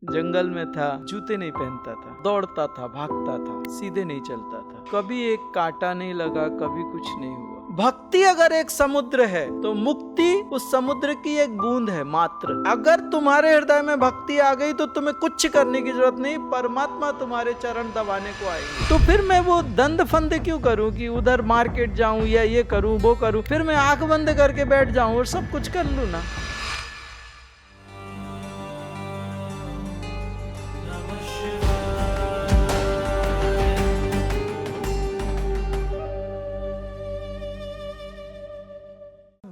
जंगल में था, जूते नहीं पहनता था, दौड़ता था, भागता था, सीधे नहीं चलता था, कभी एक कांटा नहीं लगा, कभी कुछ नहीं हुआ। भक्ति अगर एक समुद्र है तो मुक्ति उस समुद्र की एक बूंद है मात्र। अगर तुम्हारे हृदय में भक्ति आ गई तो तुम्हें कुछ करने की जरूरत नहीं, परमात्मा तुम्हारे चरण दबाने को आएंगे। तो फिर मैं वो दंड फंद क्यों करूं कि उधर मार्केट जाऊं या ये करूं वो करूं, फिर मैं आंख बंद करके बैठ जाऊं और सब कुछ कर लूं ना।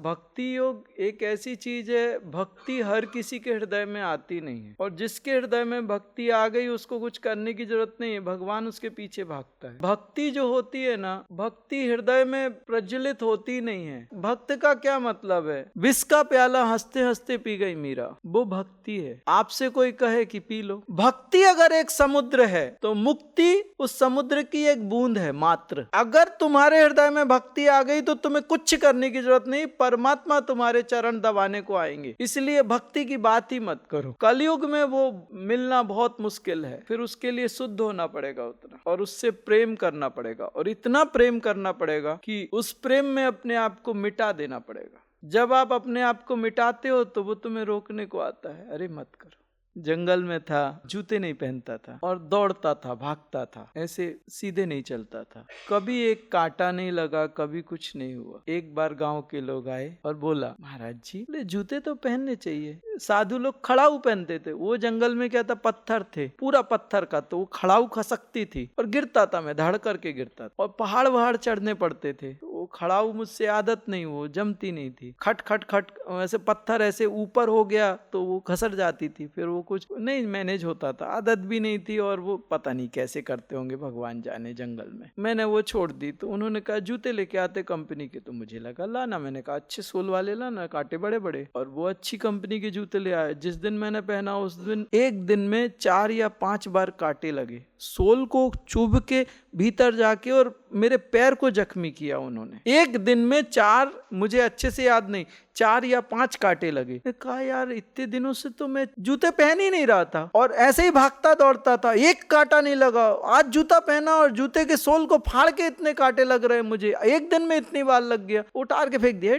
भक्ति योग एक ऐसी चीज है, भक्ति हर किसी के हृदय में आती नहीं है, और जिसके हृदय में भक्ति आ गई उसको कुछ करने की जरूरत नहीं है, भगवान उसके पीछे भागता है। भक्ति जो होती है ना, भक्ति हृदय में प्रज्वलित होती नहीं है। भक्त का क्या मतलब है? विष का प्याला हंसते हंसते पी गई मीरा, वो भक्ति है। आपसे कोई कहे कि पी लो। भक्ति अगर एक समुद्र है तो मुक्ति उस समुद्र की एक बूंद है मात्र। अगर तुम्हारे हृदय में भक्ति आ गई तो तुम्हें कुछ करने की जरूरत नहीं, परमात्मा तुम्हारे चरण दबाने को आएंगे। इसलिए भक्ति की बात ही मत करो। कलयुग में वो मिलना बहुत मुश्किल है, फिर उसके लिए शुद्ध होना पड़ेगा उतना, और उससे प्रेम करना पड़ेगा, और इतना प्रेम करना पड़ेगा कि उस प्रेम में अपने आप को मिटा देना पड़ेगा। जब आप अपने आप को मिटाते हो तो वो तुम्हें रोकने को आता है, अरे मत करो। जंगल में था, जूते नहीं पहनता था, और दौड़ता था, भागता था, ऐसे सीधे नहीं चलता था, कभी एक कांटा नहीं लगा, कभी कुछ नहीं हुआ। एक बार गांव के लोग आए और बोला, महाराज जी बोले जूते तो पहनने चाहिए। साधु लोग खड़ाऊ पहनते थे, वो जंगल में क्या था, पत्थर थे, पूरा पत्थर का, तो वो खड़ाऊ खसकती थी और गिरता था, मैं धड़ करके गिरता था, और पहाड़ वहाड़ चढ़ने पड़ते थे। वो खड़ाऊ मुझसे आदत नहीं, वो जमती नहीं थी, खट खट खट ऐसे पत्थर ऐसे ऊपर हो गया तो वो खसर जाती थी, फिर वो कुछ नहीं मैनेज होता था, आदत भी नहीं थी, और वो पता नहीं कैसे करते होंगे भगवान जाने जंगल में। मैंने वो छोड़ दी। तो उन्होंने कहा जूते लेके आते कंपनी के, तो मुझे लगा लाना, मैंने कहा अच्छे सोल वाले लाना, कांटे बड़े बड़े, और वो अच्छी कंपनी के जूते ले आए। जिस दिन मैंने पहना उस दिन एक दिन में 4 या 5 बार कांटे लगे, सोल को चुभ के भीतर जाके, और मेरे पैर को जख्मी किया उन्होंने। एक दिन में 4, मुझे अच्छे से याद नहीं, 4 या 5 कांटे लगे। कहा यार इतने दिनों से तो मैं जूते पहन ही नहीं रहा था, और ऐसे ही भागता दौड़ता था, एक कांटा नहीं लगा। आज जूता पहना और जूते के सोल को फाड़ के इतने कांटे लग रहे हैं मुझे, एक दिन में इतनी बार लग गया। उतार के फेंक दिया।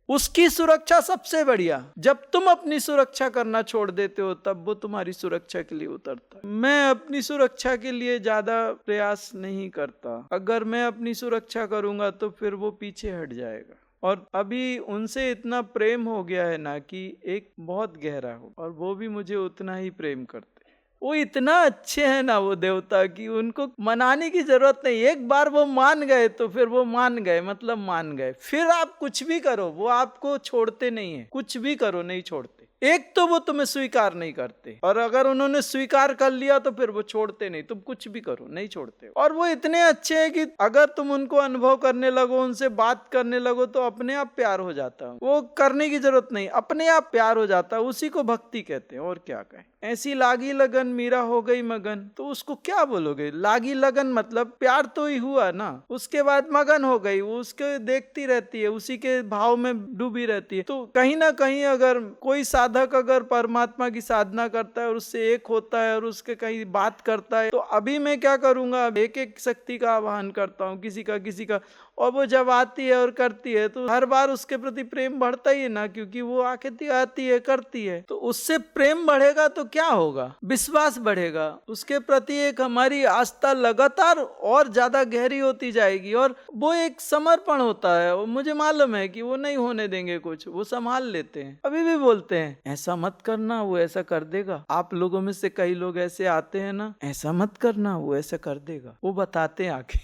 उसकी सुरक्षा सबसे बढ़िया। जब तुम अपनी सुरक्षा करना छोड़ देते हो तब वो तुम्हारी सुरक्षा के लिए उतरता है। मैं अपनी सुरक्षा के लिए ज्यादा प्रयास नहीं करता। अगर मैं अपनी सुरक्षा करूंगा तो फिर वो पीछे हट जाएगा। और अभी उनसे इतना प्रेम हो गया है ना कि एक बहुत गहरा हो, और वो भी मुझे उतना ही प्रेम करते। वो इतना अच्छे हैं ना वो देवता, कि उनको मनाने की जरूरत नहीं। एक बार वो मान गए तो फिर वो मान गए, मतलब मान गए। फिर आप कुछ भी करो वो आपको छोड़ते नहीं है, कुछ भी करो नहीं छोड़ते। एक तो वो तुम्हें स्वीकार नहीं करते, और अगर उन्होंने स्वीकार कर लिया तो फिर वो छोड़ते नहीं, तुम कुछ भी करो नहीं छोड़ते। और वो इतने अच्छे हैं कि अगर तुम उनको अनुभव करने लगो, उनसे बात करने लगो, तो अपने आप प्यार हो जाता है। वो करने की जरूरत नहीं, अपने आप प्यार हो जाता है। उसी को भक्ति कहते हैं, और क्या कहें। ऐसी लागी लगन मीरा हो गई मगन, तो उसको क्या बोलोगे? लागी लगन मतलब प्यार तो ही हुआ ना, उसके बाद मगन हो गई, वो उसके देखती रहती है, उसी के भाव में डूबी रहती है। तो कहीं ना कहीं अगर कोई साधक अगर परमात्मा की साधना करता है और उससे एक होता है और उसके कहीं बात करता है, तो अभी मैं क्या करूंगा, एक एक शक्ति का आवाहन करता हूँ, किसी का, और वो जब आती है और करती है तो हर बार उसके प्रति प्रेम बढ़ता ही है ना, क्योंकि वो आके आती है, करती है। तो उससे प्रेम बढ़ेगा तो क्या होगा? विश्वास बढ़ेगा उसके प्रति, एक हमारी आस्था लगातार और ज्यादा गहरी होती जाएगी, और वो एक समर्पण होता है। और मुझे मालूम है कि वो नहीं होने देंगे कुछ, वो संभाल लेते हैं। अभी भी बोलते हैं ऐसा मत करना, वो ऐसा कर देगा। आप लोगों में से कई लोग ऐसे आते हैं ना, ऐसा मत करना, वो ऐसा कर देगा। वो बताते हैं आके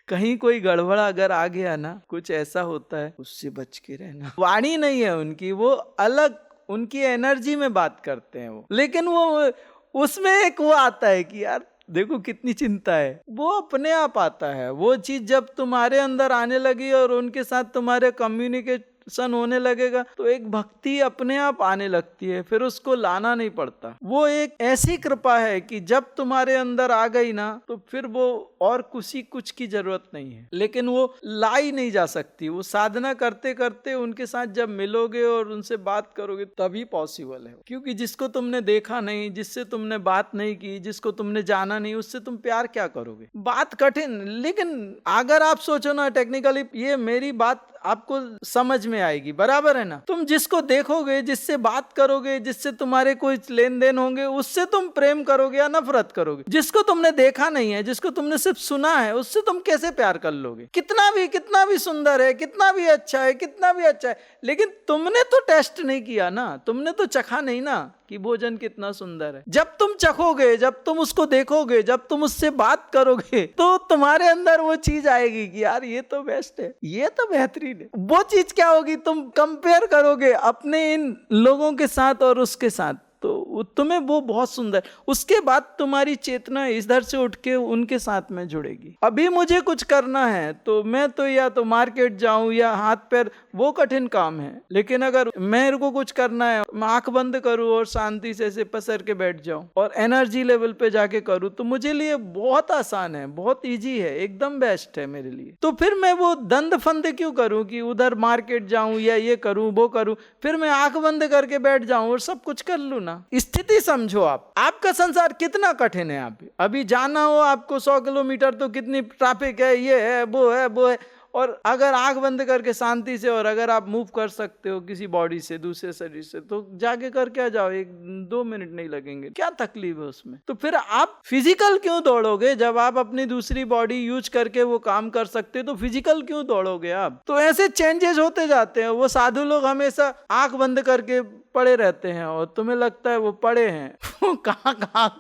कहीं कोई गड़बड़ा अगर आ गया ना, कुछ ऐसा होता है, उससे बच के रहना। वाणी नहीं है उनकी, वो अलग उनकी एनर्जी में बात करते हैं वो, लेकिन वो उसमें एक वो आता है कि यार देखो कितनी चिंता है, वो अपने आप आता है। वो चीज जब तुम्हारे अंदर आने लगी और उनके साथ तुम्हारे कम्युनिकेट ट्रांसफॉर्मेशन होने लगेगा तो एक भक्ति अपने आप आने लगती है, फिर उसको लाना नहीं पड़ता। वो एक ऐसी कृपा है कि जब तुम्हारे अंदर आ गई ना तो फिर वो और कुछ की जरूरत नहीं है, लेकिन वो लाई नहीं जा सकती। वो साधना करते करते उनके साथ जब मिलोगे और उनसे बात करोगे तभी पॉसिबल है, क्योंकि जिसको तुमने देखा नहीं, जिससे तुमने बात नहीं की, जिसको तुमने जाना नहीं, उससे तुम प्यार क्या करोगे? बात कठिन, लेकिन अगर आप सोचो ना टेक्निकली, ये मेरी बात आपको समझ में आएगी, बराबर है ना? तुम जिसको देखोगे, जिससे बात करोगे, जिससे तुम्हारे कोई लेन देन होंगे, उससे तुम प्रेम करोगे या नफरत करोगे? जिसको तुमने देखा नहीं है, जिसको तुमने सिर्फ सुना है, उससे तुम कैसे प्यार कर लोगे? कितना भी सुंदर है, कितना भी अच्छा है, कितना भी अच्छा है, लेकिन तुमने तो टेस्ट नहीं किया ना, तुमने तो चखा नहीं ना कि भोजन कितना सुंदर है। जब तुम चखोगे, जब तुम उसको देखोगे, जब तुम उससे बात करोगे, तो तुम्हारे अंदर वो चीज आएगी कि यार ये तो बेस्ट है, ये तो बेहतरीन है। वो चीज क्या होगी? तुम कंपेयर करोगे अपने इन लोगों के साथ और उसके साथ, तो तुम्हें वो बहुत सुंदर, उसके बाद तुम्हारी चेतना इधर से उठ के उनके साथ में जुड़ेगी। अभी मुझे कुछ करना है तो मैं तो या तो मार्केट जाऊं या हाथ पैर, वो कठिन काम है, लेकिन अगर मेरे को कुछ करना है, मैं आंख बंद करूं और शांति से ऐसे पसर के बैठ जाऊं और एनर्जी लेवल पे जाके करूं, तो मुझे लिए बहुत आसान है, बहुत ईजी है, एकदम बेस्ट है मेरे लिए। तो फिर मैं वो दंड फंद क्यों करूं कि उधर मार्केट जाऊं या ये करूं वो करूं, फिर मैं आंख बंद करके बैठ जाऊं और सब कुछ कर लूं ना। स्थिति समझो, आपका संसार कितना कठिन है। अभी जाना हो आपको 100 किलोमीटर, तो कितनी ट्रैफिक है, ये है वो है वो है, और अगर आंख बंद करके शांति से, और अगर आप मूव कर सकते हो किसी बॉडी से दूसरे शरीर से, तो जाके करके आ जाओ, 1-2 मिनट नहीं लगेंगे, क्या तकलीफ है उसमें? तो फिर आप फिजिकल क्यों दौड़ोगे? जब आप अपनी दूसरी बॉडी यूज करके वो काम कर सकते हो, तो फिजिकल क्यों दौड़ोगे आप? तो ऐसे चेंजेस होते जाते हैं। वो साधु लोग हमेशा आंख बंद करके पड़े रहते हैं और तुम्हें लगता है वो पड़े हैं, वो कहाँ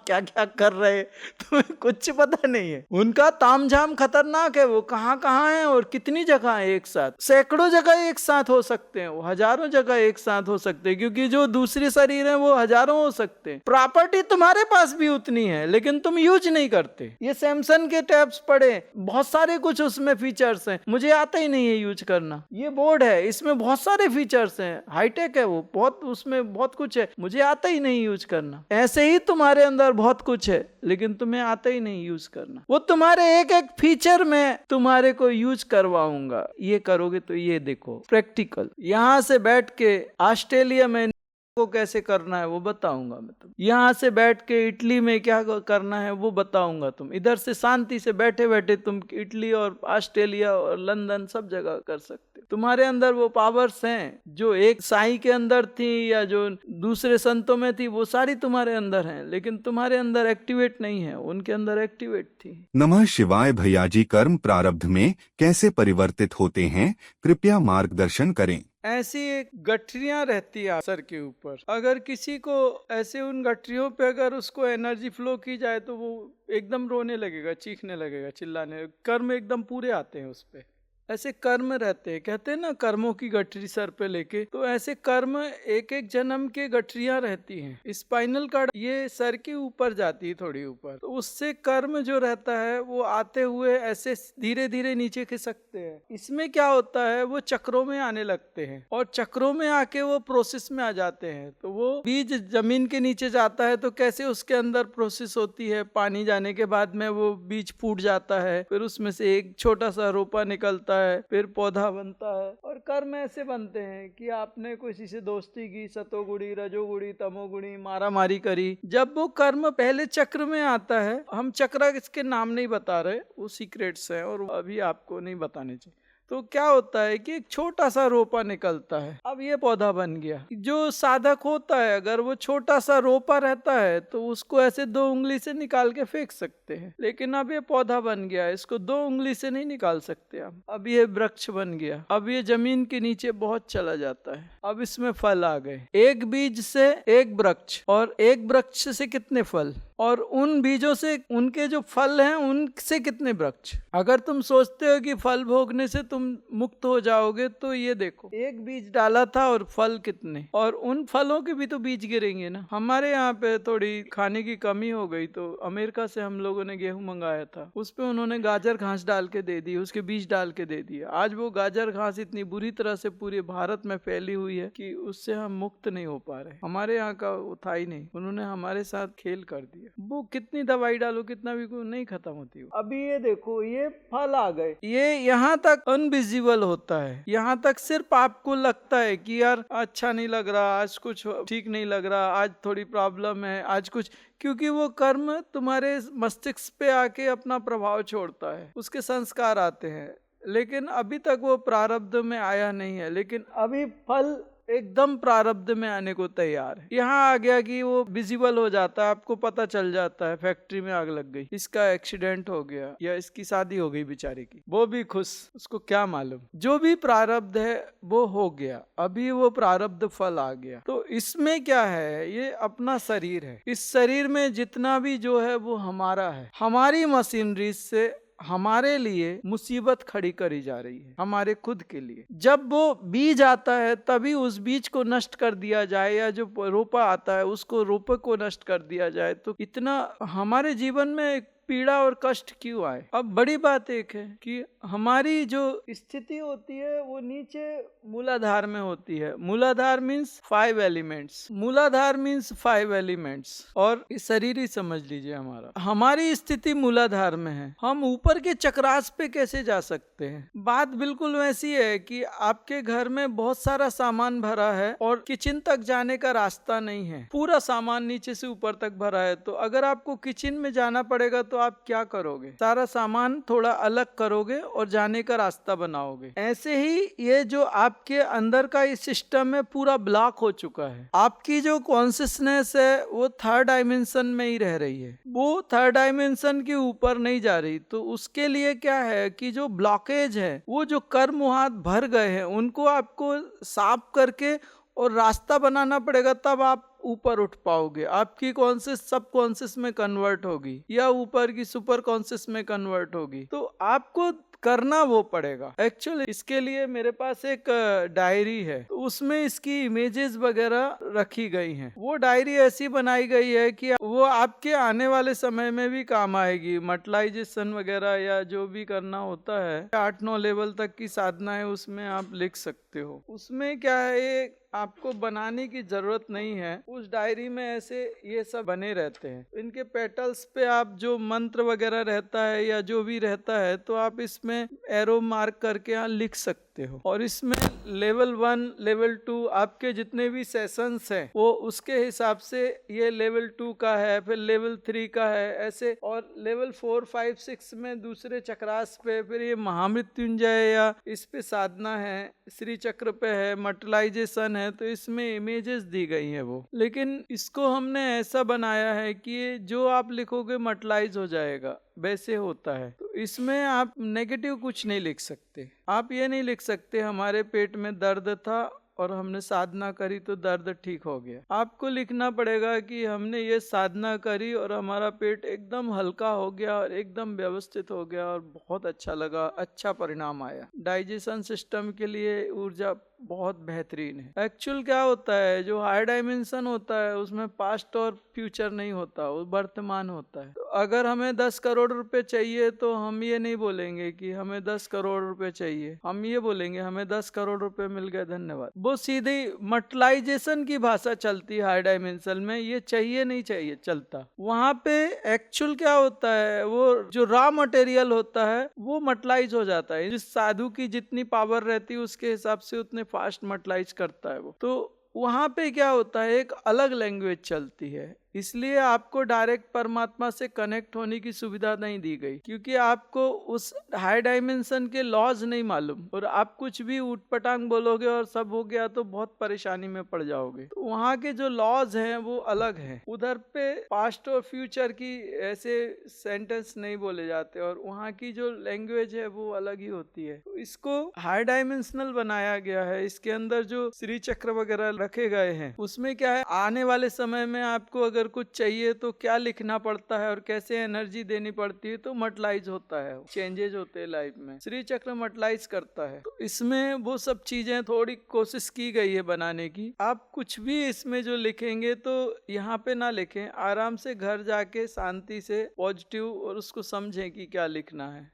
क्या क्या कर रहे हैं तुम्हें कुछ पता नहीं है। उनका तामझाम खतरनाक है, वो कहाँ है और कितनी जगह है एक साथ, सैकड़ों जगह एक साथ हो सकते हैं, वो हजारों जगह एक साथ हो सकते हैं, क्योंकि जो दूसरे शरीर है वो हजारों हो सकते हैं। प्रॉपर्टी तुम्हारे पास भी उतनी है, लेकिन तुम यूज नहीं करते। ये सैमसंग के टैब्स पड़े, बहुत सारे कुछ उसमें फीचर्स हैं, मुझे आता ही नहीं है यूज करना। ये बोर्ड है, इसमें बहुत सारे फीचर्स हैं, हाईटेक है वो, बहुत उसमें बहुत कुछ है, मुझे आता ही नहीं यूज करना। ऐसे ही तुम्हारे अंदर बहुत कुछ है, लेकिन तुम्हें आता ही नहीं यूज करना। वो तुम्हारे एक एक फीचर में तुम्हारे को यूज करवाऊंगा, ये करोगे तो ये देखो प्रैक्टिकल। यहां से बैठ के ऑस्ट्रेलिया में को कैसे करना है वो बताऊंगा मैं तुम, यहाँ से बैठ के इटली में क्या करना है वो बताऊंगा तुम। इधर से शांति से बैठे बैठे तुम इटली और ऑस्ट्रेलिया और लंदन सब जगह कर सकते हो। तुम्हारे अंदर वो पावर्स हैं जो एक साईं के अंदर थी या जो दूसरे संतों में थी, वो सारी तुम्हारे अंदर हैं, लेकिन तुम्हारे अंदर एक्टिवेट नहीं है, उनके अंदर एक्टिवेट थी। नमः शिवाय। भैयाजी, कर्म प्रारब्ध में कैसे परिवर्तित होते हैं, कृपया मार्गदर्शन करें। ऐसी एक गठरियां रहती है सर के ऊपर, अगर किसी को ऐसे उन गठरियों पे अगर उसको एनर्जी फ्लो की जाए तो वो एकदम रोने लगेगा, चीखने लगेगा, चिल्लाने, कर्म एकदम पूरे आते हैं उस पे। ऐसे कर्म रहते हैं, कहते हैं ना कर्मों की गठरी सर पे लेके, तो ऐसे कर्म एक एक जन्म के गठरियां रहती हैं। स्पाइनल कार्ड ये सर के ऊपर जाती है थोड़ी ऊपर, तो उससे कर्म जो रहता है वो आते हुए ऐसे धीरे धीरे नीचे खिसकते हैं। इसमें क्या होता है, वो चक्रों में आने लगते हैं और चक्रों में आके वो प्रोसेस में आ जाते हैं। तो वो बीज जमीन के नीचे जाता है तो कैसे उसके अंदर प्रोसेस होती है, पानी जाने के बाद में वो बीज फूट जाता है, फिर उसमें से एक छोटा सा रोपा निकलता है, फिर पौधा बनता है। और कर्म ऐसे बनते हैं कि आपने किसी से दोस्ती की, सतोगुणी रजोगुणी तमोगुणी मारा मारी करी, जब वो कर्म पहले चक्र में आता है, हम चक्र इसके नाम नहीं बता रहे, वो सीक्रेट्स हैं और अभी आपको नहीं बताने चाहिए। तो क्या होता है कि एक छोटा सा रोपा निकलता है, अब ये पौधा बन गया। जो साधक होता है अगर वो छोटा सा रोपा रहता है तो उसको ऐसे 2 उंगली से निकाल के फेंक सकते हैं, लेकिन अब ये पौधा बन गया, इसको 2 उंगली से नहीं निकाल सकते हम। अब ये वृक्ष बन गया, अब ये जमीन के नीचे बहुत चला जाता है, अब इसमें फल आ गए। एक बीज से एक वृक्ष, और एक वृक्ष से कितने फल, और उन बीजों से उनके जो फल हैं उनसे कितने वृक्ष। अगर तुम सोचते हो कि फल भोगने से तुम तुम मुक्त हो जाओगे तो ये देखो, एक बीज डाला था और फल कितने, और उन फलों के भी तो बीज गिरेंगे ना। हमारे यहाँ पे थोड़ी खाने की कमी हो गई तो अमेरिका से हम लोगों ने गेहूं मंगाया था, उस पे उन्होंने गाजर घास डाल के दे दी, उसके बीज डाल के दे दिया। आज वो गाजर घास इतनी बुरी तरह से पूरे भारत में फैली हुई है कि उससे हम मुक्त नहीं हो पा रहे। हमारे यहाँ का वो था ही नहीं, उन्होंने हमारे साथ खेल कर दिया। वो कितनी दवाई डालो कितना भी नहीं खत्म होती। अभी ये देखो, ये फल आ गए, ये यहाँ तक अनविजिबल होता है, यहाँ तक सिर्फ आपको लगता है कि यार अच्छा नहीं लग रहा, आज कुछ ठीक नहीं लग रहा, आज थोड़ी प्रॉब्लम है, आज कुछ, क्योंकि वो कर्म तुम्हारे मस्तिष्क पे आके अपना प्रभाव छोड़ता है, उसके संस्कार आते हैं, लेकिन अभी तक वो प्रारब्ध में आया नहीं है। लेकिन अभी फल एकदम प्रारब्ध में आने को तैयार है। यहाँ आ गया कि वो विजिबल हो जाता है, आपको पता चल जाता है फैक्ट्री में आग लग गई, इसका एक्सीडेंट हो गया या इसकी शादी हो गई बेचारे की, वो भी खुश, उसको क्या मालूम, जो भी प्रारब्ध है वो हो गया, अभी वो प्रारब्ध फल आ गया। तो इसमें क्या है, ये अपना शरीर है, इस शरीर में जितना भी जो है वो हमारा है, हमारी मशीनरी से हमारे लिए मुसीबत खड़ी करी जा रही है, हमारे खुद के लिए। जब वो बीज आता है तभी उस बीज को नष्ट कर दिया जाए, या जो रोपा आता है उसको रोपे को नष्ट कर दिया जाए, तो इतना हमारे जीवन में पीड़ा और कष्ट क्यों आए। अब बड़ी बात एक है कि हमारी जो स्थिति होती है वो नीचे मूलाधार में होती है। मूलाधार मीन्स 5 एलिमेंट्स, मूलाधार मीन्स 5 एलिमेंट्स, और इस शरीर ही समझ लीजिए हमारी स्थिति मूलाधार में है। हम ऊपर के चक्रास पे कैसे जा सकते हैं? बात बिल्कुल वैसी है कि आपके घर में बहुत सारा सामान भरा है और किचन तक जाने का रास्ता नहीं है, पूरा सामान नीचे से ऊपर तक भरा है, तो अगर आपको किचन में जाना पड़ेगा तो आप क्या करोगे? सारा सामान थोड़ा अलग करोगे और जाने का रास्ता बनाओगे। ऐसे ही ये जो आपके अंदर का इस सिस्टम में पूरा ब्लॉक हो चुका है, आपकी जो कॉन्शियसनेस है वो 3rd डायमेंशन में ही रह रही है, वो 3rd डायमेंशन के ऊपर नहीं जा रही। तो उसके लिए क्या है कि जो ब्लॉकेज है, वो जो कर्म वहां भर गए हैं, उनको आपको साफ करके और रास्ता बनाना पड़ेगा, तब आप ऊपर उठ पाओगे। आपकी कॉन्शियस सब कॉन्शियस में कन्वर्ट होगी या ऊपर की सुपर कॉन्शियस में कन्वर्ट होगी, तो आपको करना वो पड़ेगा। एक्चुअली इसके लिए मेरे पास एक डायरी है, तो उसमें इसकी इमेजेस वगैरह रखी गई हैं। वो डायरी ऐसी बनाई गई है कि वो आपके आने वाले समय में भी काम आएगी। मटलाइजेशन वगैरह या जो भी करना होता है, 8-9 लेवल तक की साधना है, उसमें आप लिख सकते हो। उसमें क्या है, आपको बनाने की जरूरत नहीं है, उस डायरी में ऐसे ये सब बने रहते हैं। इनके पेटल्स पे आप जो मंत्र वगैरह रहता है या जो भी रहता है, तो आप इसमें एरो मार्क करके यहाँ लिख सकते हो। और इसमें लेवल 1 लेवल 2 आपके जितने भी सेशंस हैं वो उसके हिसाब से, ये लेवल 2 का है, फिर लेवल 3 का है, ऐसे, और लेवल 4 5 6 में दूसरे चक्रास पे, फिर ये महामृत्युंजय या इस पे साधना है, श्री चक्र पे है, मटलाइजेशन है, तो इसमें इमेजेस दी गई है वो। लेकिन इसको हमने ऐसा बनाया है कि जो आप लिखोगे मटलाइज हो जाएगा, वैसे होता है। तो इसमें आप नेगेटिव कुछ नहीं लिख सकते। आप ये नहीं लिख सकते हमारे पेट में दर्द था और हमने साधना करी तो दर्द ठीक हो गया। आपको लिखना पड़ेगा कि हमने ये साधना करी और हमारा पेट एकदम हल्का हो गया और एकदम व्यवस्थित हो गया और बहुत अच्छा लगा, अच्छा परिणाम आया। डाइजेशन सिस्टम के लिए ऊर्जा बहुत बेहतरीन है। एक्चुअल क्या होता है, जो हायर डायमेंशन होता है उसमें पास्ट और फ्यूचर नहीं होता, वो वर्तमान होता है। तो अगर हमें 10 करोड़ रुपए चाहिए तो हम ये नहीं बोलेंगे कि हमें 10 करोड़ रुपए चाहिए, हम ये बोलेंगे हमें 10 करोड़ रुपए मिल गए, धन्यवाद। वो सीधी मटलाइजेशन की भाषा चलती है हायर डायमेंशन में, ये चाहिए नहीं चाहिए चलता। वहां पे एक्चुअल क्या होता है, वो जो रॉ मटेरियल होता है वो मटलाइज हो जाता है। जिस साधु की जितनी पावर रहती है उसके हिसाब से उतने फास्ट मटलाइज करता है वो। तो वहां पे क्या होता है, एक अलग लैंग्वेज चलती है, इसलिए आपको डायरेक्ट परमात्मा से कनेक्ट होने की सुविधा नहीं दी गई, क्योंकि आपको उस हाई डायमेंशन के लॉज नहीं मालूम, और आप कुछ भी उटपटांग बोलोगे और सब हो गया तो बहुत परेशानी में पड़ जाओगे। तो वहाँ के जो लॉज हैं वो अलग हैं, उधर पे पास्ट और फ्यूचर की ऐसे सेंटेंस नहीं बोले जाते, और वहाँ की जो लैंग्वेज है वो अलग ही होती है। तो इसको हाई डायमेंशनल बनाया गया है। इसके अंदर जो श्री चक्र वगैरह रखे गए हैं उसमें क्या है, आने वाले समय में आपको अगर अगर कुछ चाहिए तो क्या लिखना पड़ता है और कैसे एनर्जी देनी पड़ती है, तो मटलाइज होता है, चेंजेज होते हैं लाइफ में। श्री चक्र मटलाइज करता है, तो इसमें वो सब चीजें थोड़ी कोशिश की गई है बनाने की। आप कुछ भी इसमें जो लिखेंगे तो यहाँ पे ना लिखें, आराम से घर जाके शांति से पॉजिटिव और उसको समझें कि क्या लिखना है।